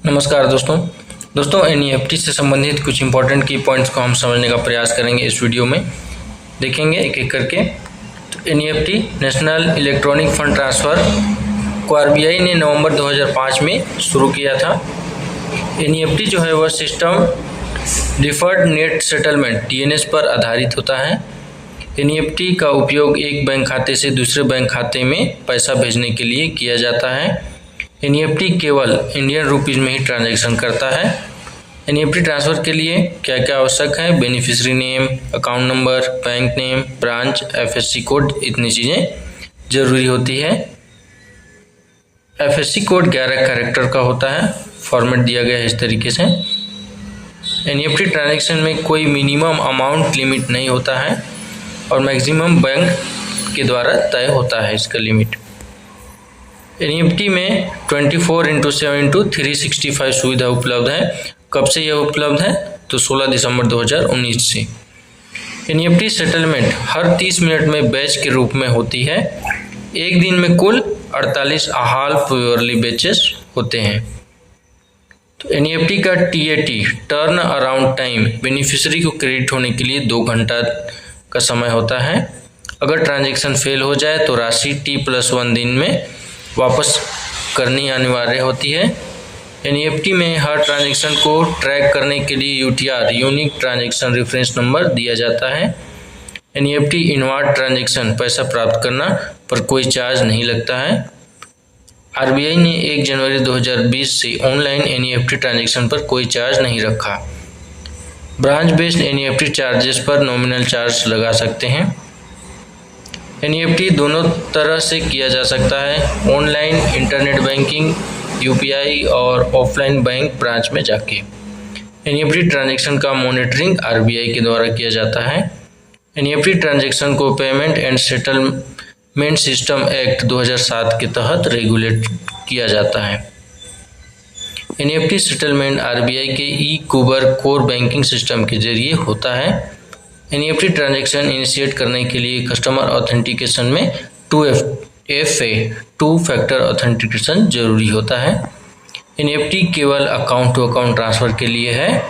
नमस्कार दोस्तों एनईएफटी से संबंधित कुछ इंपॉर्टेंट की पॉइंट्स को हम समझने का प्रयास करेंगे। इस वीडियो में देखेंगे एक एक करके। तो NEFT national electronic fund transfer को आरबीआई ने नवंबर 2005 में शुरू किया था। एनईएफटी जो है वह system deferred net settlement DNS पर आधारित होता है। एनईएफटी का उपयोग एक बैंक खाते से दूसरे बैंक खाते में पैसा भेजने के लिए किया जाता है। एनईएफटी केवल इंडियन रुपीज़ में ही ट्रांजैक्शन करता है। एनईएफटी ट्रांसफ़र के लिए क्या क्या आवश्यक है? Beneficiary name, account number, bank name, branch, FSc code, इतनी चीज़ें ज़रूरी होती है। एफएससी कोड 11 कैरेक्टर का होता है। फॉर्मेट दिया गया है इस तरीके से। एनईएफटी ट्रांजैक्शन में कोई मिनिमम अमाउंट लिमिट नहीं होता है और मैक्सिमम बैंक के द्वारा तय होता है इसका लिमिट। एनईएफटी में 24/7/365 सुविधा उपलब्ध है। कब से यह उपलब्ध है? तो 16 दिसंबर 2019 से। एनईएफटी सेटलमेंट हर 30 मिनट में बैच के रूप में होती है। एक दिन में कुल 48 हाल्फ ईयरली बैचेस होते हैं। तो एनईएफटी का TAT turn around time beneficiary को क्रेडिट होने के लिए 2 घंटा का समय होता है। अगर ट्रांजैक्शन फेल हो जाए तो राशि T+1 दिन में वापस करनी अनिवार्य होती है। एनईएफटी में हर ट्रांजैक्शन को ट्रैक करने के लिए UTR unique transaction reference number दिया जाता है। एनईएफटी इनवार्ड ट्रांजैक्शन पैसा प्राप्त करना पर कोई चार्ज नहीं लगता है। आरबीआई ने 1 जनवरी 2020 से ऑनलाइन एनईएफटी ट्रांजैक्शन पर कोई चार्ज नहीं रखा। ब्रांच बेस्ड एनईएफटी चार्जेस पर नॉमिनल चार्ज लगा सकते हैं। एनईएफटी दोनों तरह से किया जा सकता है, ऑनलाइन इंटरनेट बैंकिंग, यूपीआई और ऑफलाइन बैंक ब्रांच में जाके। एनईएफटी ट्रांजैक्शन का मॉनिटरिंग आरबीआई के द्वारा किया जाता है। एनईएफटी ट्रांजैक्शन को payment and settlement system act 2007 के तहत रेगुलेट किया जाता है। एनईएफटी सेटलमेंट आरबीआई के ई-कुबर कोर बैंकिंग सिस्टम के जरिए होता है। एनईएफटी ट्रांजैक्शन इनिशिएट करने के लिए कस्टमर ऑथेंटिकेशन में 2FA 2 फैक्टर ऑथेंटिकेशन जरूरी होता है। एनईएफटी केवल अकाउंट टू अकाउंट ट्रांसफ़र के लिए है।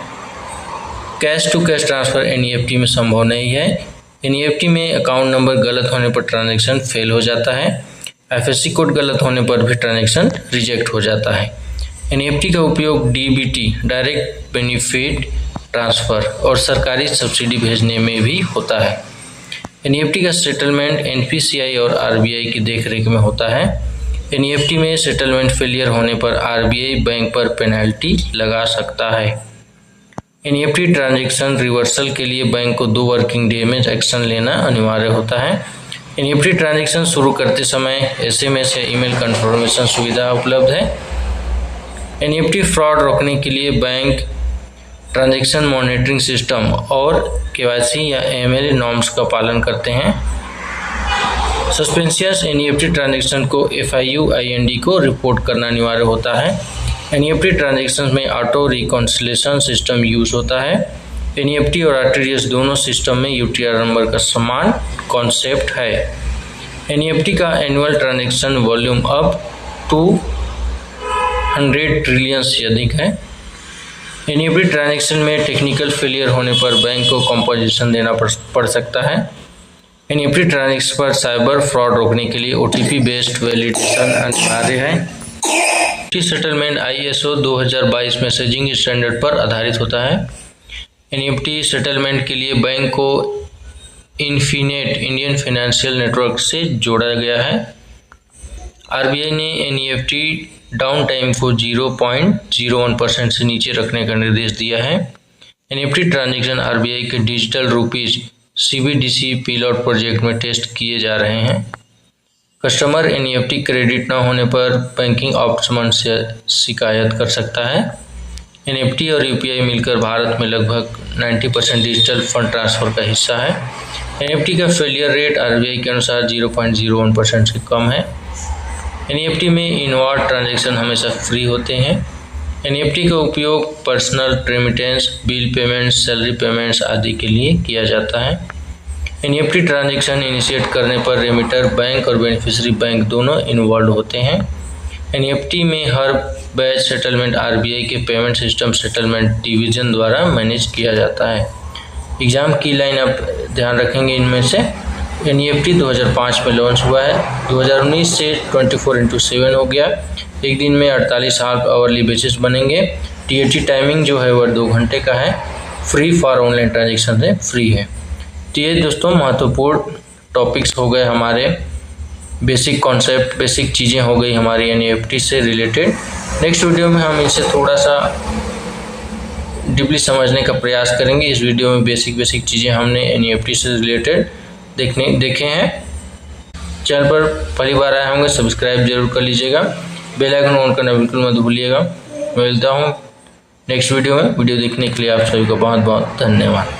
Cash to cash transfer NEFT में संभव नहीं है। एनईएफटी में अकाउंट नंबर गलत होने पर ट्रांजैक्शन फेल हो जाता है। एफएससी कोड गलत होने पर भी ट्रांजैक्शन रिजेक्ट हो जाता है। एनईएफटी का उपयोग डीबीटी डायरेक्ट बेनिफिट ट्रांसफ़र और सरकारी सब्सिडी भेजने में भी होता है। एनईएफटी का सेटलमेंट एनपीसीआई और आरबीआई की देखरेख में होता है। एनईएफटी में सेटलमेंट फेलियर होने पर आरबीआई बैंक पर पेनल्टी लगा सकता है। एनईएफटी ट्रांजैक्शन रिवर्सल के लिए बैंक को 2 वर्किंग डे में एक्शन लेना अनिवार्य होता है। एनईएफटी ट्रांजैक्शन शुरू करते समय एसएमएस या ईमेल कन्फर्मेशन सुविधा उपलब्ध है। एनईएफटी फ्रॉड रोकने के लिए बैंक ट्रांजैक्शन मॉनिटरिंग सिस्टम और केवाईसी या एमएल नॉर्म्स का पालन करते हैं। सस्पेंशियस एनईएफटी ट्रांजैक्शन को FIU-IND को रिपोर्ट करना अनिवार्य होता है। एनईएफटी ट्रांजैक्शन में ऑटो रिकॉन्सिलेशन सिस्टम यूज होता है। एनईएफटी और आरटीजीएस दोनों सिस्टम में यूटीआर नंबर का समान कॉन्सेप्ट है। एनईएफटी का एनुअल ट्रांजैक्शन वॉल्यूम अब 200 ट्रिलियन से अधिक है। एनईएफटी ट्रांजैक्शन में टेक्निकल फेलियर होने पर बैंक को कॉम्पोजिशन देना पड़ सकता है। एनईएफटी ट्रांजैक्शन पर साइबर फ्रॉड रोकने के लिए ओटीपी बेस्ड वैलिडेशन अनिवार्य है। NEFT settlement ISO 2022 messaging standard पर आधारित होता है। एनईएफटी सेटलमेंट के लिए बैंक को इन्फिनेट इंडियन फाइनेंशियल नेटवर्क से जोड़ा गया है। आरबीआई ने एनईएफटी डाउन टाइम को 0.01% से नीचे रखने का निर्देश दिया है। एनईएफटी ट्रांजैक्शन आरबीआई के डिजिटल रुपीज CBDC पिलॉट प्रोजेक्ट में टेस्ट किए जा रहे हैं। कस्टमर एनईएफटी क्रेडिट न होने पर बैंकिंग ऑम्बुड्समैन से शिकायत कर सकता है। एनईएफटी और यूपीआई मिलकर भारत में लगभग 90% डिजिटल फंड ट्रांसफ़र का हिस्सा है। एनईएफटी का फेलियर रेट आरबीआई के अनुसार 0.01% से कम है। एनईएफटी में इनवार्ड ट्रांजैक्शन हमेशा फ्री होते हैं। एनईएफटी का उपयोग personal remittance, bill payments, salary payments आदि के लिए किया जाता है। एनईएफटी ट्रांजैक्शन इनिशिएट करने पर रेमिटर बैंक और बेनिफिशियरी बैंक दोनों इन्वॉल्व होते हैं। एनईएफटी में हर बैच सेटलमेंट आरबीआई के पेमेंट सिस्टम सेटलमेंट डिवीज़न द्वारा मैनेज किया जाता है। एग्ज़ाम की लाइन आप ध्यान रखेंगे इनमें से। एनईएफटी 2005 में लॉन्च हुआ है, 2019 से 24/7 हो गया। एक दिन में 48 हाफ आवरली बेसिस बनेंगे। टीएटी टाइमिंग जो है वह 2 घंटे का है। फ्री फॉर ऑनलाइन ट्रांजेक्शन है, फ्री है। तो ये दोस्तों महत्वपूर्ण टॉपिक्स हो गए हमारे, बेसिक कॉन्सेप्ट, बेसिक चीज़ें हो गई हमारी एनईएफटी से रिलेटेड। नेक्स्ट वीडियो में हम इसे थोड़ा सा डीपली समझने का प्रयास करेंगे। इस वीडियो में बेसिक चीज़ें हमने एनईएफटी से रिलेटेड देखे हैं। चैनल पर पहली बार आए होंगे सब्सक्राइब जरूर कर लीजिएगा, बेल आइकन ऑन करना बिल्कुल मत भूलिएगा। मैं मिलता हूँ नेक्स्ट वीडियो में। वीडियो देखने के लिए आप सभी को बहुत बहुत धन्यवाद।